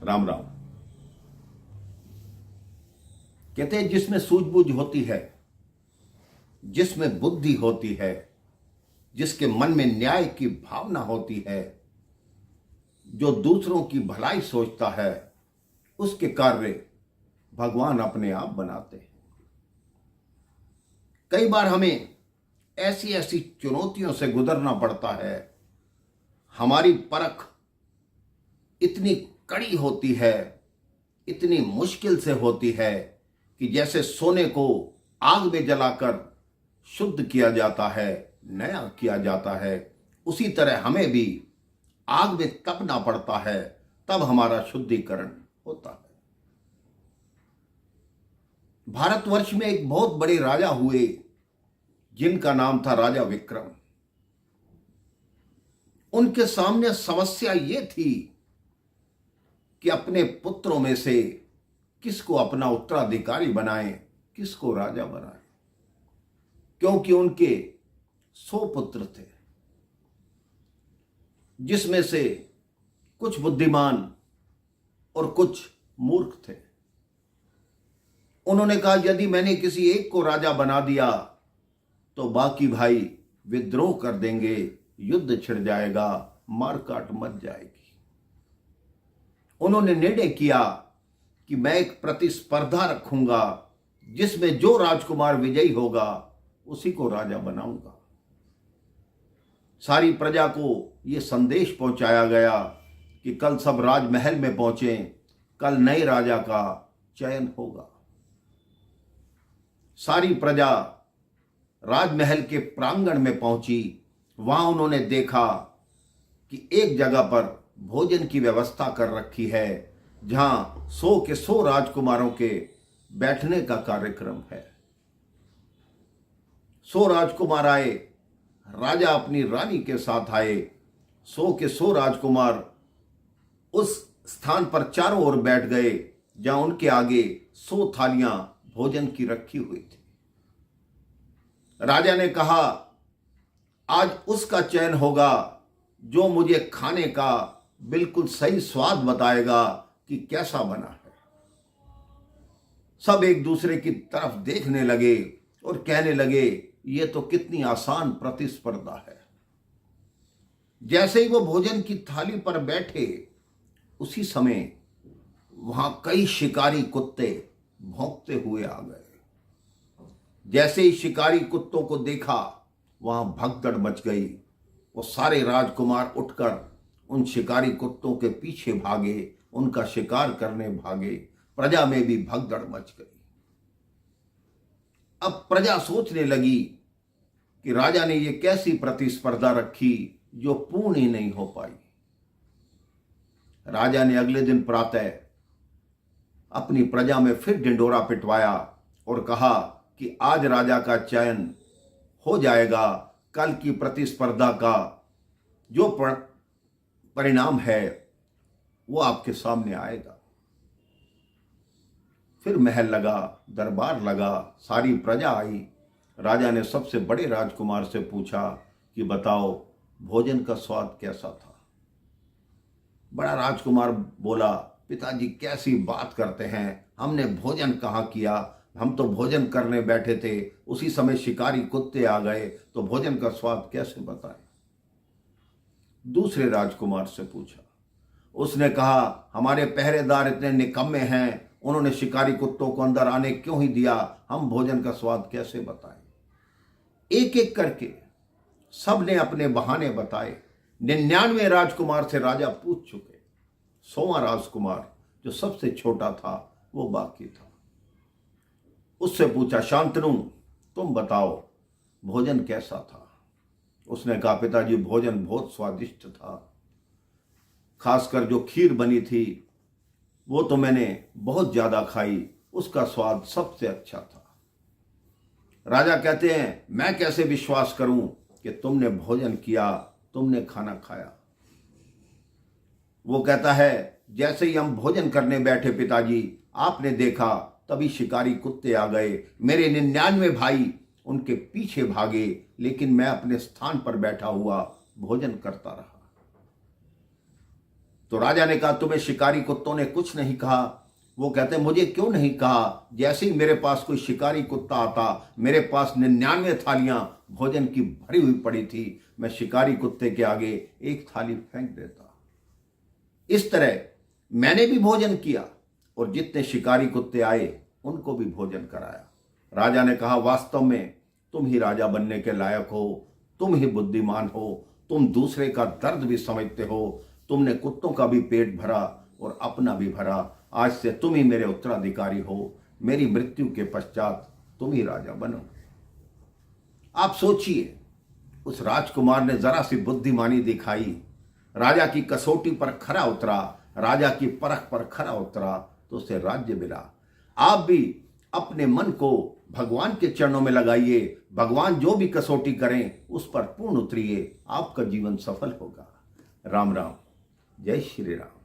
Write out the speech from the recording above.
राम राम। कहते हैं जिसमें सूझबूझ होती है, जिसमें बुद्धि होती है, जिसके मन में न्याय की भावना होती है, जो दूसरों की भलाई सोचता है, उसके कार्य भगवान अपने आप बनाते हैं। कई बार हमें ऐसी ऐसी चुनौतियों से गुजरना पड़ता है, हमारी परख इतनी कड़ी होती है, इतनी मुश्किल से होती है कि जैसे सोने को आग में जलाकर शुद्ध किया जाता है, नया किया जाता है, उसी तरह हमें भी आग में तपना पड़ता है, तब हमारा शुद्धिकरण होता है। भारतवर्ष में एक बहुत बड़े राजा हुए जिनका नाम था राजा विक्रम। उनके सामने समस्या ये थी कि अपने पुत्रों में से किसको अपना उत्तराधिकारी बनाएं, किसको राजा बनाएं, क्योंकि उनके 100 पुत्र थे, जिसमें से कुछ बुद्धिमान और कुछ मूर्ख थे। उन्होंने कहा यदि मैंने किसी एक को राजा बना दिया तो बाकी भाई विद्रोह कर देंगे, युद्ध छिड़ जाएगा, मारकाट मच जाएगी। उन्होंने निर्णय किया कि मैं एक प्रतिस्पर्धा रखूंगा, जिसमें जो राजकुमार विजयी होगा उसी को राजा बनाऊंगा। सारी प्रजा को यह संदेश पहुंचाया गया कि कल सब राजमहल में पहुंचें, कल नए राजा का चयन होगा। सारी प्रजा राजमहल के प्रांगण में पहुंची। वहां उन्होंने देखा कि एक जगह पर भोजन की व्यवस्था कर रखी है, जहां 100 के 100 राजकुमारों के बैठने का कार्यक्रम है। 100 राजकुमार आए, राजा अपनी रानी के साथ आए। 100 के 100 राजकुमार उस स्थान पर चारों ओर बैठ गए जहां उनके आगे 100 थालियां भोजन की रखी हुई थी। राजा ने कहा आज उसका चयन होगा जो मुझे खाने का बिल्कुल सही स्वाद बताएगा कि कैसा बना है। सब एक दूसरे की तरफ देखने लगे और कहने लगे ये तो कितनी आसान प्रतिस्पर्धा है। जैसे ही वो भोजन की थाली पर बैठे, उसी समय वहां कई शिकारी कुत्ते भौंकते हुए आ गए। जैसे ही शिकारी कुत्तों को देखा, वहां भगदड़ मच गई। वो सारे राजकुमार उठकर उन शिकारी कुत्तों के पीछे भागे, उनका शिकार करने भागे। प्रजा में भी भगदड़ मच गई। अब प्रजा सोचने लगी कि राजा ने ये कैसी प्रतिस्पर्धा रखी जो पूर्ण ही नहीं हो पाई। राजा ने अगले दिन प्रातः अपनी प्रजा में फिर ढिंढोरा पिटवाया और कहा कि आज राजा का चयन हो जाएगा। कल की प्रतिस्पर्धा का जो परिणाम है वो आपके सामने आएगा। फिर महल लगा, दरबार लगा, सारी प्रजा आई। राजा ने सबसे बड़े राजकुमार से पूछा कि बताओ भोजन का स्वाद कैसा था। बड़ा राजकुमार बोला पिताजी कैसी बात करते हैं, हमने भोजन कहाँ किया, हम तो भोजन करने बैठे थे, उसी समय शिकारी कुत्ते आ गए, तो भोजन का स्वाद कैसे बताएं। दूसरे राजकुमार से पूछा, उसने कहा हमारे पहरेदार इतने निकम्मे हैं, उन्होंने शिकारी कुत्तों को अंदर आने क्यों ही दिया, हम भोजन का स्वाद कैसे बताएं। एक एक करके सबने अपने बहाने बताए। 99 राजकुमार से राजा पूछ चुके। 100वां राजकुमार जो सबसे छोटा था वो बाकी था। उससे पूछा शांतनु तुम बताओ भोजन कैसा था। उसने कहा पिताजी भोजन बहुत स्वादिष्ट था, खासकर जो खीर बनी थी वो तो मैंने बहुत ज्यादा खाई, उसका स्वाद सबसे अच्छा था। राजा कहते हैं मैं कैसे विश्वास करूं कि तुमने भोजन किया, तुमने खाना खाया। वो कहता है जैसे ही हम भोजन करने बैठे पिताजी, आपने देखा तभी शिकारी कुत्ते आ गए, मेरे 99 भाई उनके पीछे भागे, लेकिन मैं अपने स्थान पर बैठा हुआ भोजन करता रहा। तो राजा ने कहा, तुम्हें शिकारी कुत्तों ने कुछ नहीं कहा? वो कहते, मुझे क्यों नहीं कहा? जैसे ही मेरे पास कोई शिकारी कुत्ता आता, मेरे पास 99 थालियां भोजन की भरी हुई पड़ी थी, मैं शिकारी कुत्ते के आगे एक थाली फेंक देता। इस तरह मैंने भी भोजन किया और जितने शिकारी कुत्ते आए उनको भी भोजन कराया। राजा ने कहा, वास्तव में तुम ही राजा बनने के लायक हो, तुम ही बुद्धिमान हो, तुम दूसरे का दर्द भी समझते हो, तुमने कुत्तों का भी पेट भरा और अपना भी भरा। आज से तुम ही मेरे उत्तराधिकारी हो, मेरी मृत्यु के पश्चात तुम ही राजा बनो। आप सोचिए, उस राजकुमार ने जरा सी बुद्धिमानी दिखाई, राजा की कसौटी पर खरा उतरा, राजा की परख पर खरा उतरा, तो उसे राज्य मिला। आप भी अपने मन को भगवान के चरणों में लगाइए, भगवान जो भी कसौटी करें उस पर पूर्ण उतरिए, आपका जीवन सफल होगा। राम राम, जय श्री राम।